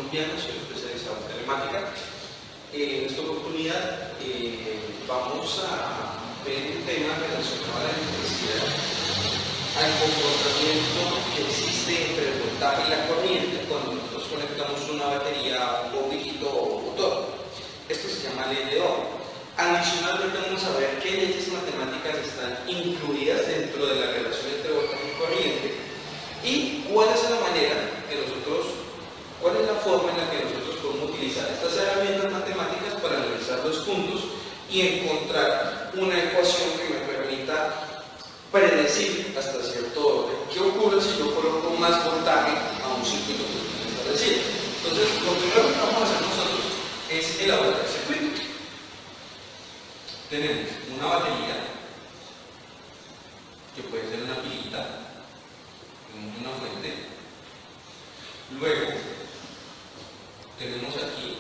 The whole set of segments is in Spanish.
colombiano, soy especializado en telemática. En esta oportunidad vamos a ver un tema relacionado a la electricidad, al comportamiento que existe entre el voltaje y la corriente cuando nosotros conectamos una batería a un bombillito o motor. Esto se llama ley de Ohm. Adicionalmente vamos a ver qué leyes matemáticas están incluidas dentro de la relación entre voltaje y corriente y cuál es la forma en la que nosotros podemos utilizar estas herramientas matemáticas para analizar los puntos y encontrar una ecuación que me permita predecir hasta cierto orden qué ocurre si yo coloco más voltaje a un circuito establecido. Entonces, lo primero que vamos a hacer nosotros es elaborar el circuito. Tenemos una batería, que puede ser una pilita, una fuente. Luego, tenemos aquí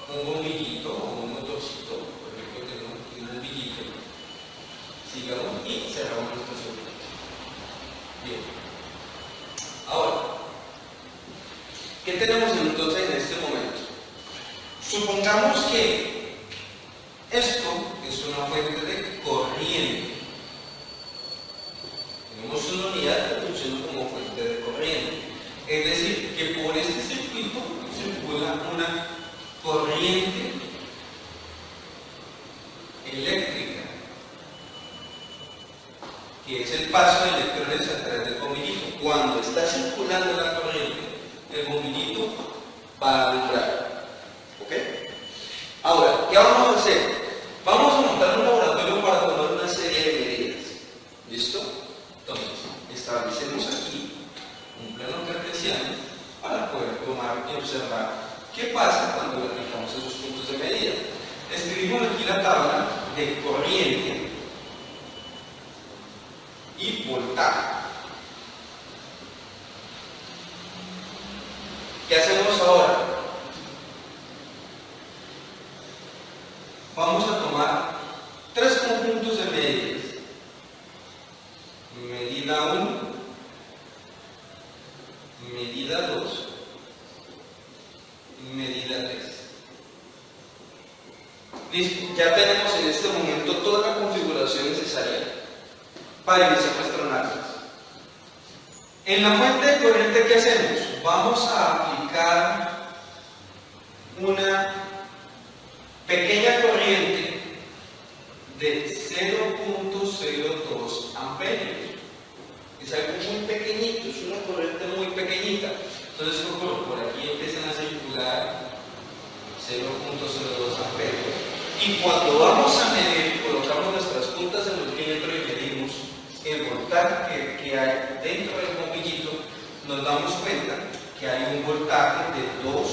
un bombillito o un motorcito. Por ejemplo, tenemos aquí un bombillito. Sigamos y cerramos nuestro circuito. Bien. Ahora, ¿qué tenemos entonces en este momento? Supongamos que esto es una fuente de corriente. Tenemos una unidad que funciona como fuente de corriente. Es decir, que por este circuito circula una corriente eléctrica, que es el paso de electrones a través del bombillito. Cuando está circulando la corriente, el bombillito va a alumbrar. ¿Ok? Ahora, ¿qué vamos a hacer? Vamos a montar un laboratorio para tomar una serie de medidas. ¿Listo? Entonces, establecemos aquí un plano cartesiano para poder tomar y observar qué pasa cuando aplicamos esos puntos de medida. Escribimos aquí la tabla de corriente y voltaje. ¿Qué hacemos ahora? Vamos a tomar tres conjuntos de medidas. Medida 1, medida 2 y medida 3. Listo, ya tenemos en este momento toda la configuración necesaria para iniciar nuestro análisis. En la fuente de corriente, ¿qué hacemos? Vamos a aplicar una pequeña corriente de 0.02 amperios. Es algo muy pequeñito, es una corriente muy pequeñita. Entonces, por aquí empiezan a circular 0.02 amperios. Y cuando vamos a medir, colocamos nuestras puntas en el multímetro y medimos el voltaje que hay dentro del bombillito, nos damos cuenta que hay un voltaje de 2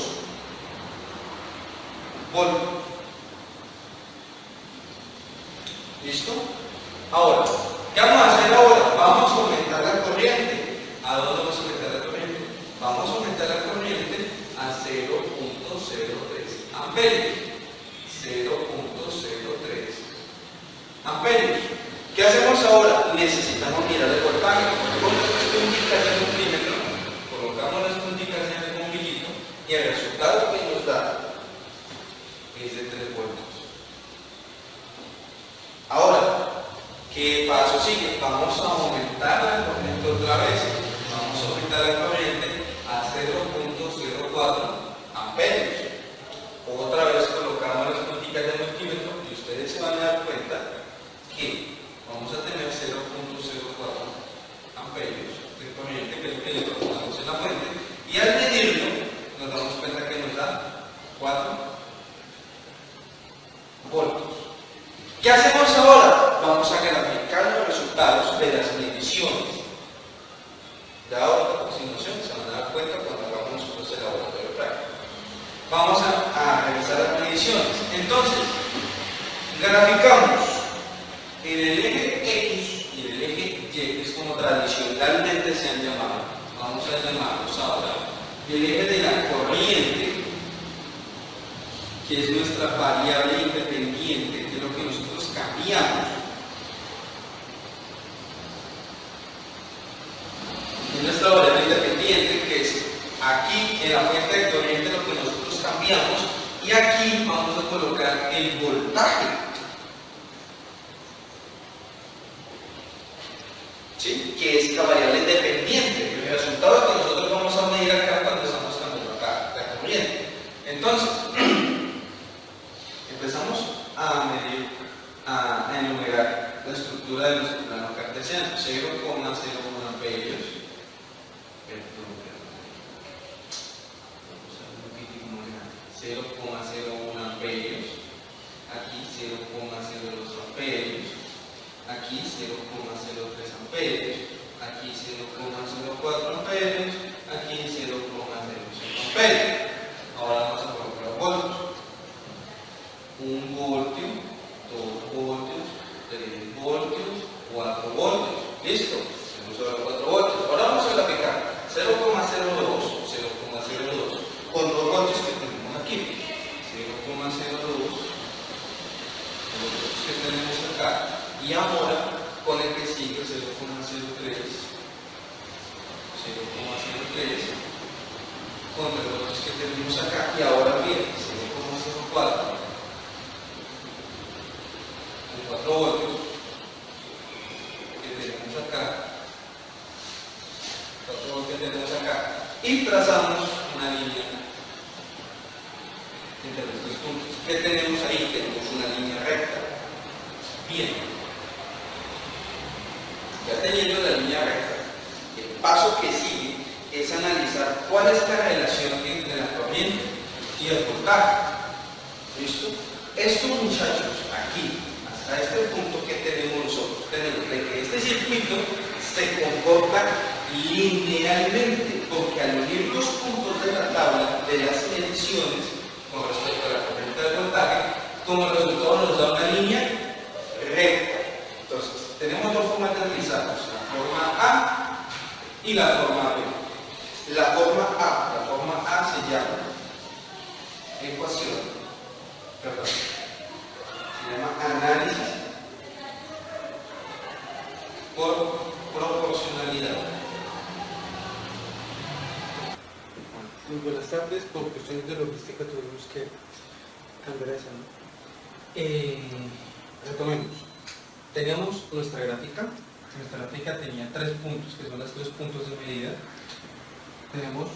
voltios. ¿Listo? Ahora, ¿qué vamos a hacer ahora? Vamos a aumentar la corriente. ¿A dónde vamos a aumentar la corriente? Vamos a aumentar la corriente a 0.03 amperios. 0.03 amperios. ¿Qué hacemos ahora? Necesitamos mirar el voltaje. Con nuestras punticas en el multímetro, colocamos las punticas en el bombillito y el resultado que nos da es de 3 voltios. Ahora, ¿qué paso sigue? Vamos a aumentar la corriente otra vez. Vamos a aumentar la corriente a 0.04 amperios. Otra vez colocamos las punticas del multímetro y ustedes se van a dar cuenta que vamos a tener 0.04 amperios de corriente, que es lo que le colocamos en la fuente, y al medirlo nos damos cuenta que nos da 4 voltios. ¿Qué hacemos ahora? Vamos a graficar los resultados de las mediciones. Ya ahora a continuación se van a dar cuenta cuando hagamos nosotros el laboratorio práctico. Vamos a revisar las mediciones. Entonces, graficamos en el eje X y en el eje Y, que es como tradicionalmente se han llamado. Vamos a llamarlos ahora el eje de la corriente, que es nuestra variable independiente, que es lo que nosotros cambiamos. Es nuestra variable independiente, que es aquí en la fuente de corriente lo que nosotros cambiamos, y aquí vamos a colocar el voltaje. ¿Sí? Que es la variable dependiente, el resultado que nosotros vamos a medir acá cuando estamos cambiando acá la corriente. Entonces, empezamos a medir, a enumerar la estructura de nuestro plano cartesiano: 0,01 amperios. 0,01 amperios, aquí 0,02 amperios, aquí 0,03 amperios, aquí 0,04 amperios, aquí 0,05 amperios. Ahora vamos a colocar voltios: 1 voltio, 2 voltios, 3 voltios, 4 voltios. Listo, hemos usado 4 voltios. Ahora vamos a graficar 0,02 con 2 voltios que tenemos aquí, 0,02 voltios que tenemos acá, y ahora con el que sigue 0,03 con los voltios que tenemos acá, y ahora bien 0,04 con 4 voltios que tenemos acá, 4 voltios que tenemos acá, y trazamos una línea entre los dos puntos. ¿Qué tenemos ahí? Tenemos una línea recta. Bien, ya teniendo la línea recta, el paso que sigue es analizar cuál es la relación entre la corriente y el voltaje. ¿Listo? Estos muchachos aquí, hasta este punto, que tenemos nosotros, tenemos de que este circuito se comporta linealmente, porque al unir los puntos de la tabla de las mediciones con respecto a la corriente del voltaje, como resultado nos da una línea recta. Entonces, tenemos dos formas de analizarlos: la forma A y la forma B. La forma A se llama análisis por proporcionalidad. Muy buenas tardes. Por cuestiones de logística tuvimos que cambiar esa, ¿no? Retomemos. Teníamos nuestra gráfica. Nuestra gráfica tenía 3 puntos, que son los 3 puntos de medida. Tenemos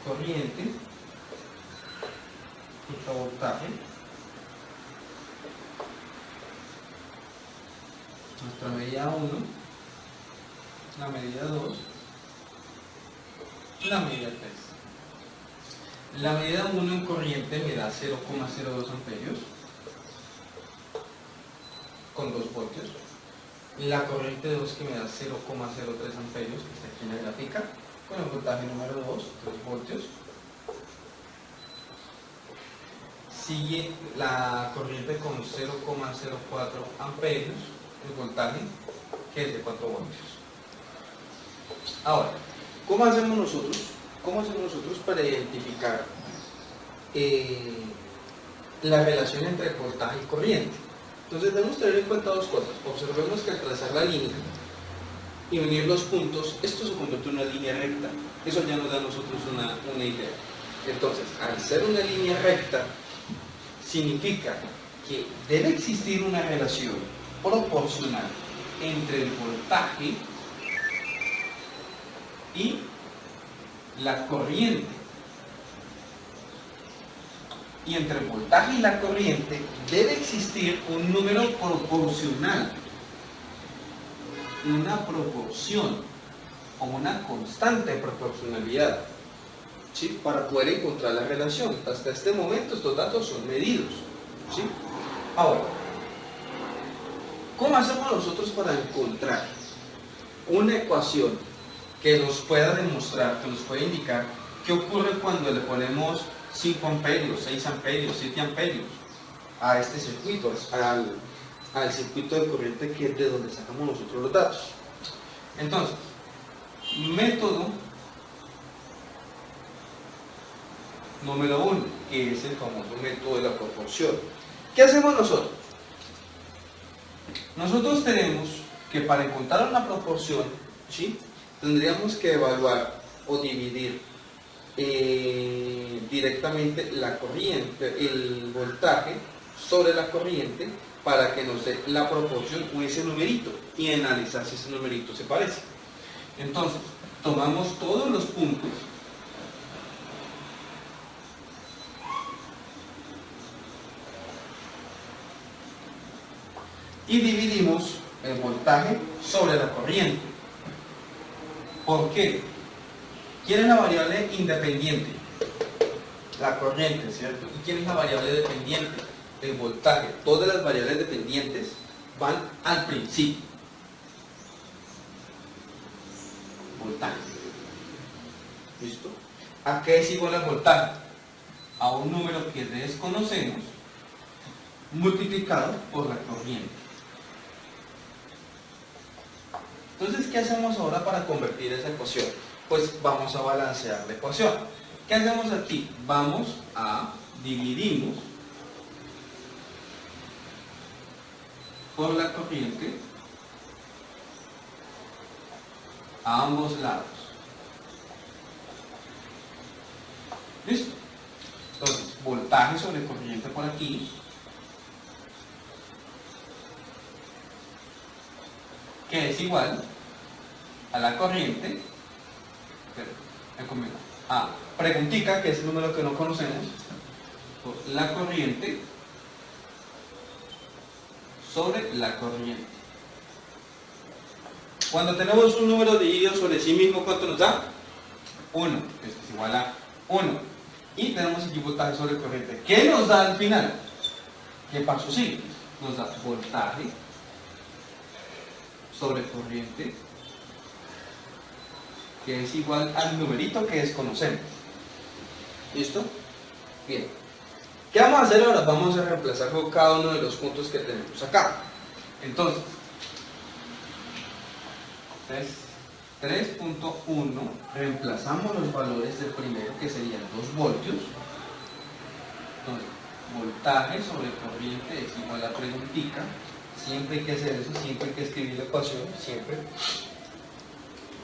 corriente, nuestro voltaje, nuestra medida 1, la medida 2, la medida 3. La medida 1 en corriente me da 0,02 amperios con 2 voltios. La corriente 2 que me da 0,03 amperios, que está aquí en la gráfica, con el voltaje número 2, 3 voltios. Sigue la corriente con 0,04 amperios, el voltaje, que es de 4 voltios. Ahora, ¿cómo hacemos nosotros para identificar la relación entre voltaje y corriente? Entonces debemos tener en cuenta dos cosas. Observemos que al trazar la línea y unir los puntos, esto se convierte en una línea recta. Eso ya nos da a nosotros una idea. Entonces, al ser una línea recta, significa que debe existir una relación proporcional entre el voltaje y la corriente. Y entre el voltaje y la corriente debe existir un número proporcional, una proporción o una constante proporcionalidad, ¿sí? Para poder encontrar la relación. Hasta este momento estos datos son medidos, ¿sí? Ahora, ¿cómo hacemos nosotros para encontrar una ecuación que nos pueda demostrar, que nos pueda indicar qué ocurre cuando le ponemos 5 amperios, 6 amperios, 7 amperios a este circuito, al circuito de corriente, que es de donde sacamos nosotros los datos? Entonces, método número 1, que es el famoso método de la proporción. ¿Qué hacemos nosotros? Nosotros tenemos que, para encontrar una proporción, ¿sí?, tendríamos que evaluar o dividir directamente la corriente, el voltaje sobre la corriente para que nos dé la proporción o ese numerito y analizar si ese numerito se parece. Entonces, tomamos todos los puntos y dividimos el voltaje sobre la corriente. ¿Por qué? ¿Quién es la variable independiente? La corriente, ¿cierto? ¿Y quién es la variable dependiente? El voltaje. Todas las variables dependientes van al principio. Voltaje. ¿Listo? ¿A qué es igual el voltaje? A un número que desconocemos multiplicado por la corriente. Entonces, ¿qué hacemos ahora para convertir esa ecuación? Pues vamos a balancear la ecuación. ¿Qué hacemos aquí? Vamos a dividirnos por la corriente a ambos lados. ¿Listo? Entonces, voltaje sobre corriente por aquí, que es igual a la corriente, preguntica, que es el número que no conocemos, por la corriente sobre la corriente. Cuando tenemos un número dividido sobre sí mismo, ¿cuánto nos da? 1, esto es igual a 1. Y tenemos aquí voltaje sobre corriente. ¿Qué nos da al final? ¿Qué paso sigue? Nos da voltaje sobre corriente, que es igual al numerito que desconocemos. ¿Listo? Bien. ¿Qué vamos a hacer ahora? Vamos a reemplazar con cada uno de los puntos que tenemos acá. Entonces, 3.1, reemplazamos los valores del primero, que serían 2 voltios. Entonces, voltaje sobre corriente es igual a preguntica. Siempre hay que hacer eso, siempre hay que escribir la ecuación, siempre.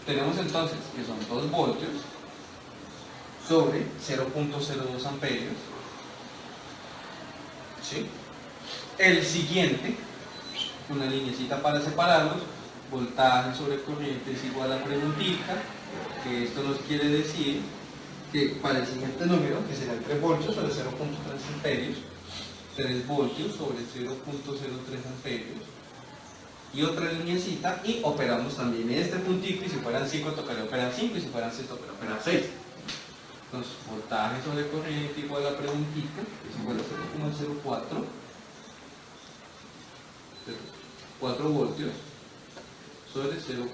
Tenemos entonces que son 2 voltios sobre 0.02 amperios. ¿Sí? El siguiente, una lineecita para separarlos, voltaje sobre corriente es igual a preguntica, que esto nos quiere decir que para el siguiente número, que serán 3 voltios sobre 0.3 amperios, 3 voltios sobre 0.03 amperios, y otra lineecita, y operamos también este puntico, y si fueran 5 tocaría operar 5, y si fueran 6 tocaría operar 6. Entonces, voltaje sobre corriente igual a preguntica, es igual a 0.04, 4 voltios sobre 0.04.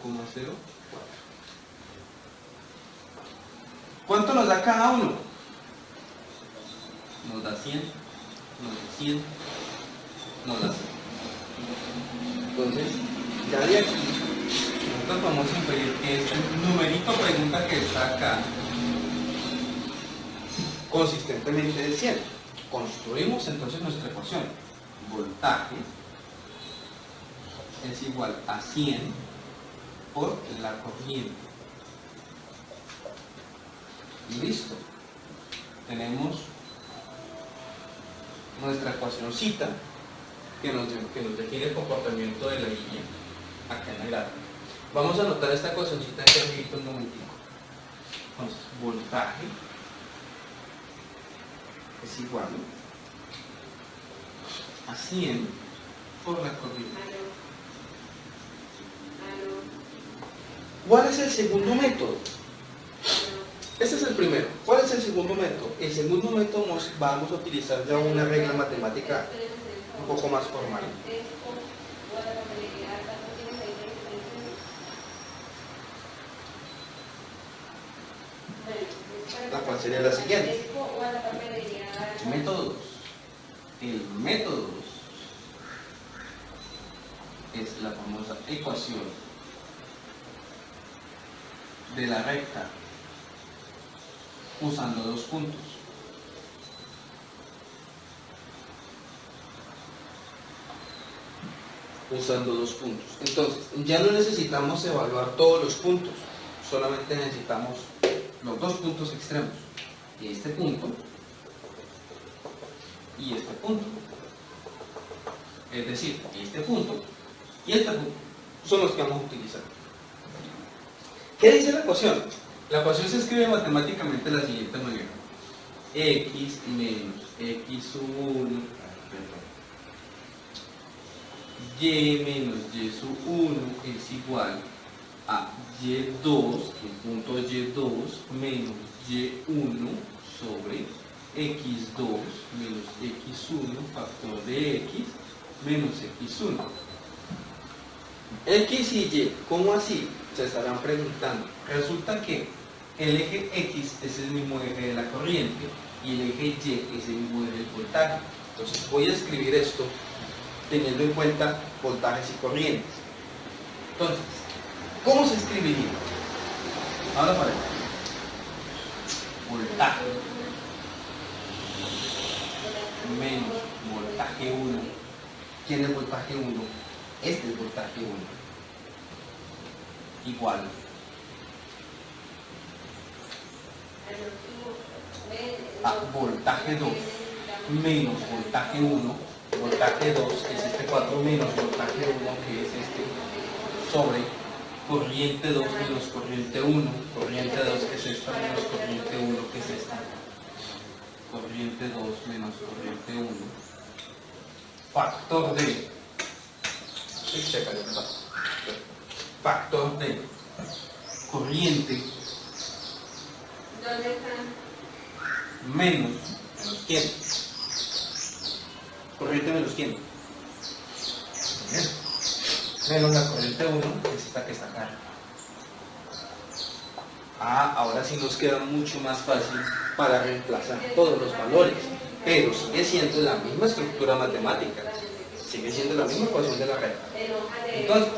¿Cuánto nos da cada uno? Nos da 100, nos da 100, nos da 100. Entonces, ya de aquí, nosotros vamos a inferir que este numerito pregunta que está acá, consistentemente de 100. Construimos entonces nuestra ecuación. Voltaje es igual a 100 por la corriente. Y listo. Tenemos nuestra ecuacióncita que nos define el comportamiento de la línea acá en la gráfica. Vamos a anotar esta ecuacióncita aquí arriba un momentito. Entonces, voltaje es igual a 100 por la corriente. ¿Cuál es el segundo método? Este es el primero. ¿Cuál es el segundo método? El segundo método vamos a utilizar ya una regla matemática un poco más formal. La cual sería la siguiente. Método 2. El método 2 es la famosa ecuación de la recta usando 2 puntos. Usando 2 puntos. Entonces, ya no necesitamos evaluar todos los puntos, solamente necesitamos los dos puntos extremos, este punto y este punto. Es decir, este punto y este punto son los que vamos a utilizar. ¿Qué dice la ecuación? La ecuación se escribe matemáticamente de la siguiente manera: x menos x1, y menos y sub 1 es igual a y2, el punto y2 menos y1 sobre x2 menos x1 factor de x menos x1. X y Y, ¿cómo así? Se estarán preguntando. Resulta que el eje X es el mismo eje de la corriente y el eje Y es el mismo eje del voltaje. Entonces voy a escribir esto teniendo en cuenta voltajes y corrientes. Entonces, ¿cómo se escribiría? Ahora para acá. Voltaje menos voltaje 1. ¿Quién es voltaje 1? Este es voltaje 1. Igual a voltaje 2 menos voltaje 1. Voltaje 2 es este 4 menos voltaje 1, que es este, sobre corriente 2 menos corriente 1. Corriente 2 que es esta menos corriente 1, que es esta. Corriente 2 menos corriente 1. Factor de... Factor de corriente menos quién. Corriente menos quién. Menos la corriente 1, que es esta que está acá. Ahora sí nos queda mucho más fácil para reemplazar todos los valores, pero sigue siendo la misma estructura matemática, sigue siendo la misma ecuación de la red. Entonces,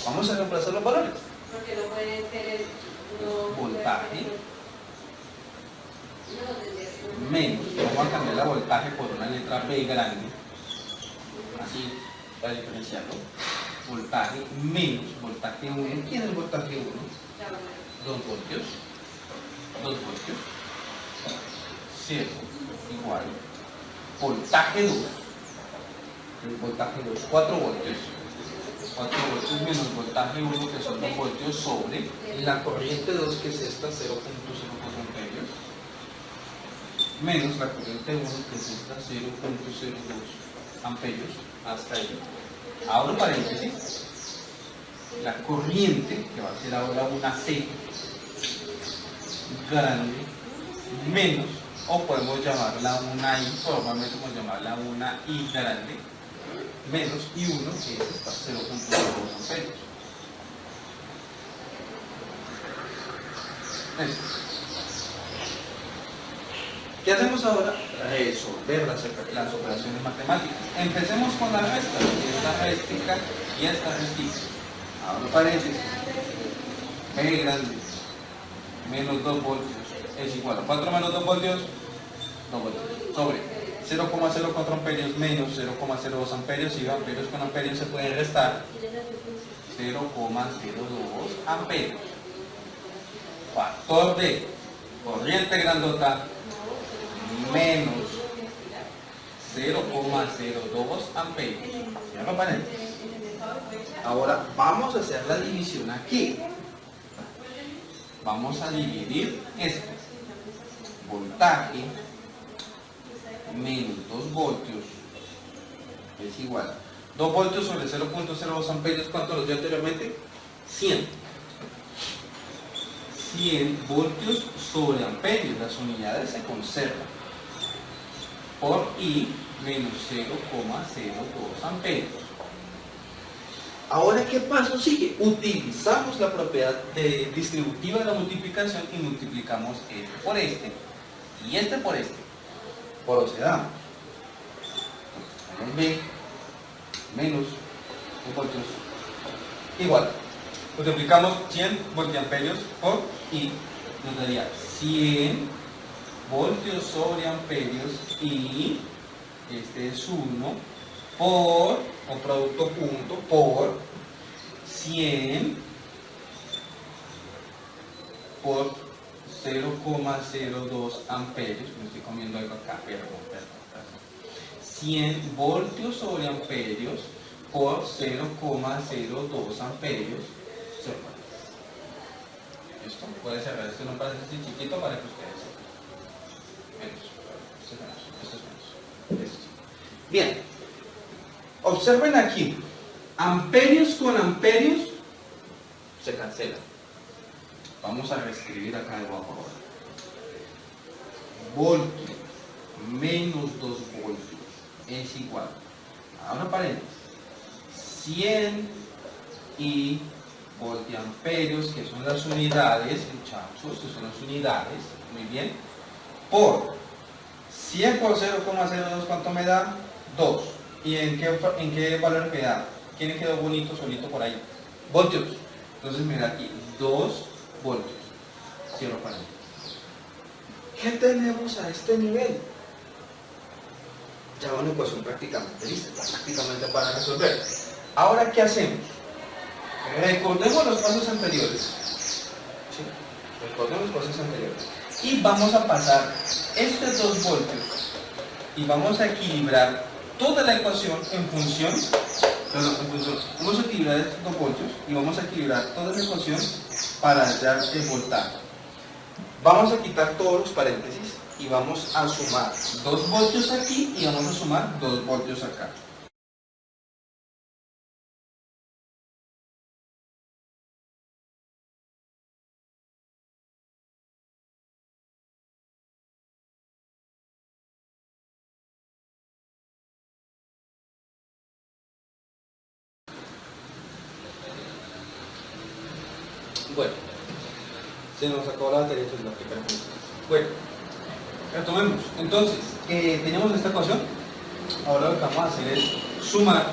vamos a reemplazar los valores. Voltaje menos, vamos a cambiar la voltaje por una letra B grande, así para diferenciarlo. Voltaje menos voltaje 1. ¿Quién es voltaje 1? 2 voltios. 2 voltios. 0 igual. Voltaje 2. El voltaje 2, 4 voltios. 4 voltios menos voltaje 1, que son 2 voltios, sobre la corriente 2, que es esta, 0.04 amperios, menos la corriente 1, que es esta, 0.02 amperios, hasta ahí. Abro paréntesis. La corriente, que va a ser ahora una C grande, menos, o podemos llamarla una I, formalmente podemos llamarla una I grande, menos I1, que es esta, 0.02 amperios. ¿Qué hacemos ahora? Resolver las operaciones matemáticas. Empecemos con la resta, esta restica y esta restica. Abro paréntesis. B grande menos 2 voltios es igual a 4 menos 2 voltios, 2 voltios, sobre 0,04 amperios menos 0,02 amperios, y amperios con amperios se pueden restar, 0,02 amperios. Factor de corriente grandota menos 0,02 amperios. ¿Ya paréntesis? Ahora vamos a hacer la división aquí. Vamos a dividir esto. Voltaje menos 2 voltios es igual a 2 voltios sobre 0.02 amperios. ¿Cuánto nos dio anteriormente? 100. 100 voltios sobre amperios. Las unidades se conservan. Por I menos 0,02 amperios. Ahora, ¿qué paso sigue? Utilizamos la propiedad distributiva de la multiplicación y multiplicamos este por este y este por este. Procedamos. B menos 2 voltios igual. Multiplicamos 100 voltiamperios por I. Nos daría 100 voltios sobre amperios y este es 1 por, o producto punto, por 100 por 0,02 amperios, me estoy comiendo algo acá, perdón. 100 voltios sobre amperios por 0,02 amperios. ¿Listo? Puede cerrar esto en un paréntesis chiquito para que ustedes sepan. Esto es menos. Esto. Bien. Observen aquí. Amperios con amperios se cancelan. Vamos a reescribir acá debajo ahora. Voltio menos 2 voltios es igual. Ahora paréntesis. 100 y voltiamperios, que son las unidades, muchachos, que son las unidades, muy bien, por 100 por 0,02, ¿cuánto me da? 2. ¿Y en qué valor me da? ¿Quién quedó bonito solito por ahí? Voltios. Entonces mira aquí, 2 voltios. Cierro paréntesis. ¿Qué tenemos a este nivel? Ya una ecuación prácticamente lista, prácticamente para resolver. Ahora, ¿qué hacemos? Recordemos los pasos anteriores. ¿Sí? Recordemos los pasos anteriores. Y vamos a pasar estos 2 voltios y vamos a equilibrar toda la ecuación en función. Vamos a equilibrar estos 2 voltios y vamos a equilibrar toda la ecuación para hallar el voltaje. Vamos a quitar todos los paréntesis y vamos a sumar 2 voltios aquí y vamos a sumar 2 voltios acá. Bueno, se nos acabó la batería celular. Bueno, retomemos. Entonces, tenemos esta ecuación. Ahora lo que vamos a hacer es sumar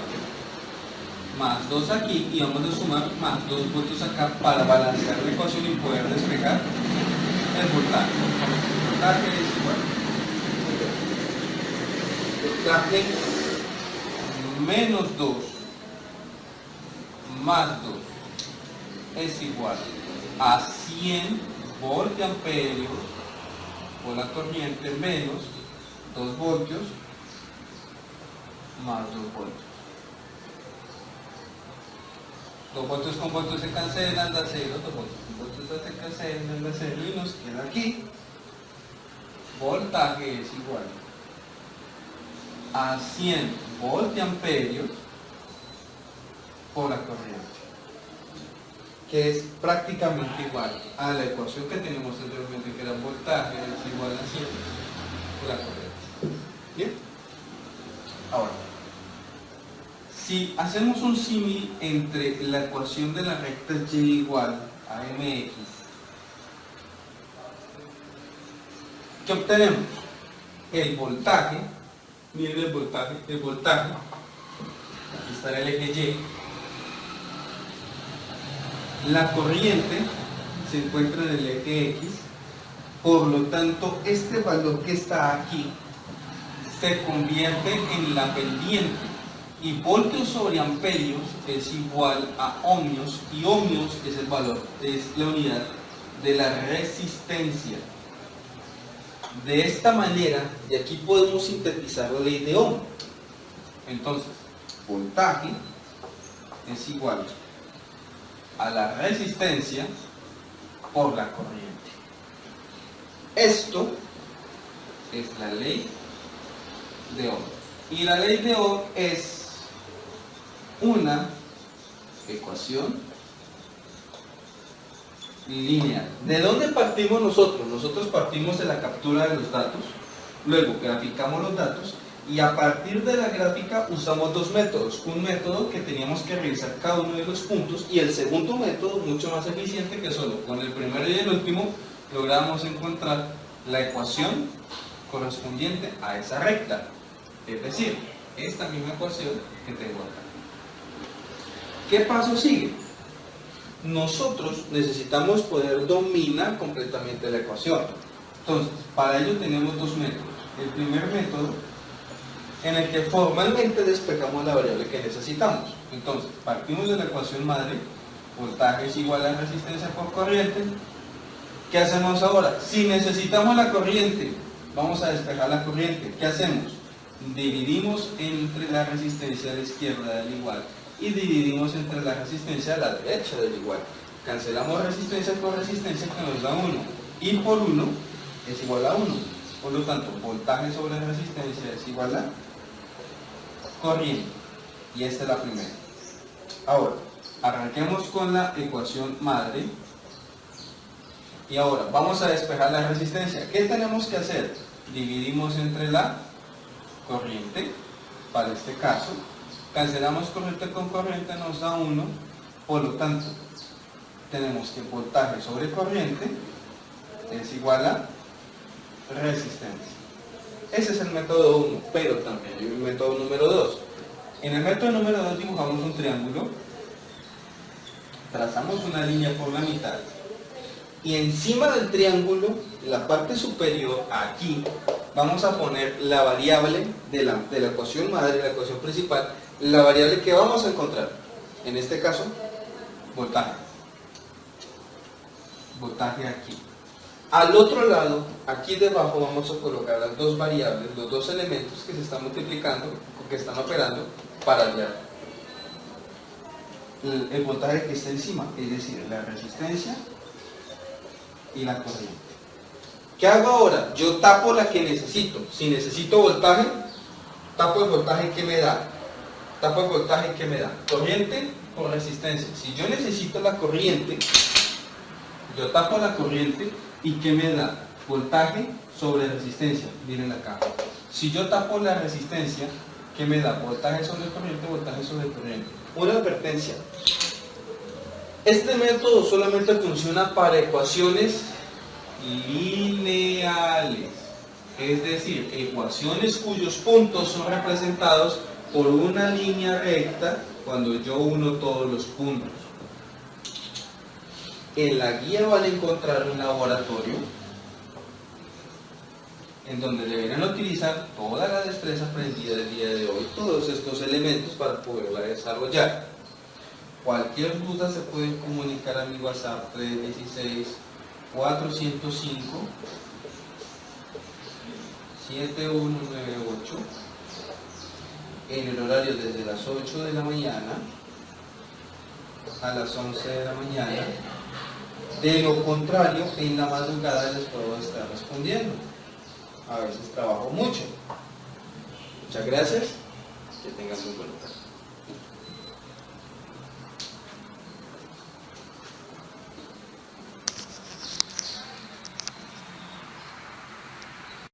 más 2 aquí y vamos a sumar más 2 voltios acá para balancear la ecuación y poder despejar el voltaje. El voltaje es igual. Voltaje menos 2 más 2 es igual a 100 voltiamperios por la corriente menos 2 voltios más 2 voltios. 2 voltios con voltios se cancelan, da 0, 2 voltios con voltios se cancelan, da 0 y nos queda aquí. Voltaje es igual a 100 voltiamperios por la corriente, que es prácticamente igual a la ecuación que tenemos anteriormente, que era voltaje es igual a 100 por la corriente. ¿Bien? Ahora, si hacemos un símil entre la ecuación de la recta y igual a mx, ¿qué obtenemos? El voltaje, miren el voltaje, aquí está el eje Y. La corriente se encuentra en el eje X, por lo tanto este valor que está aquí se convierte en la pendiente y voltios sobre amperios es igual a ohmios y ohmios es el valor, es la unidad de la resistencia. De esta manera, de aquí podemos sintetizar la ley de Ohm. Entonces, voltaje es igual a la resistencia por la corriente. Esto es la ley de Ohm. Y la ley de Ohm es una ecuación lineal. ¿De dónde partimos nosotros? Nosotros partimos de la captura de los datos, luego graficamos los datos y a partir de la gráfica usamos 2 métodos. Un método que teníamos que revisar cada uno de los puntos y el segundo método mucho más eficiente, que solo con el primero y el último logramos encontrar la ecuación correspondiente a esa recta, es decir, esta misma ecuación que tengo acá. ¿Qué paso sigue? Nosotros necesitamos poder dominar completamente la ecuación. Entonces, para ello tenemos 2 métodos. El primer método, en el que formalmente despejamos la variable que necesitamos. Entonces, partimos de la ecuación madre, voltaje es igual a resistencia por corriente, ¿Qué hacemos ahora? Si necesitamos la corriente, vamos a despejar la corriente. ¿Qué hacemos? Dividimos entre la resistencia a la izquierda del igual y dividimos entre la resistencia a la derecha del igual. Cancelamos resistencia por resistencia, que nos da 1. Y por 1 es igual a 1. Por lo tanto, voltaje sobre resistencia es igual a corriente. Y esta es la primera. Ahora, arranquemos con la ecuación madre. Y ahora, vamos a despejar la resistencia. ¿Qué tenemos que hacer? Dividimos entre la corriente, para este caso. Cancelamos corriente con corriente, nos da 1. Por lo tanto, tenemos que voltaje sobre corriente es igual a resistencia. Ese es el método 1, pero también hay un método número 2. En el método número 2 dibujamos un triángulo, trazamos una línea por la mitad y encima del triángulo, en la parte superior, aquí, vamos a poner la variable de la ecuación madre, la ecuación principal, la variable que vamos a encontrar. En este caso, voltaje. Voltaje aquí. Al otro lado, aquí debajo, vamos a colocar las dos variables, los dos elementos que se están multiplicando, que están operando para hallar el voltaje que está encima, es decir, la resistencia y la corriente. ¿Qué hago ahora? Yo tapo la que necesito. Si necesito voltaje, tapo el voltaje que me da. Tapo el voltaje que me da. Corriente por resistencia. Si yo necesito la corriente, yo tapo la corriente y ¿qué me da? Voltaje sobre resistencia. Miren acá. Si yo tapo la resistencia, ¿qué me da? Voltaje sobre corriente, voltaje sobre corriente. Una advertencia. Este método solamente funciona para ecuaciones lineales, es decir, ecuaciones cuyos puntos son representados por una línea recta cuando yo uno todos los puntos. En la guía van a encontrar un laboratorio en donde deberán utilizar toda la destreza aprendida del día de hoy, todos estos elementos para poderla desarrollar. Cualquier duda se puede comunicar a mi WhatsApp 316 405 7198 en el horario desde las 8 de la mañana a las 11 de la mañana. De lo contrario, en la madrugada les puedo estar respondiendo. A veces trabajo mucho. Muchas gracias. Que tengan muy buena tarde.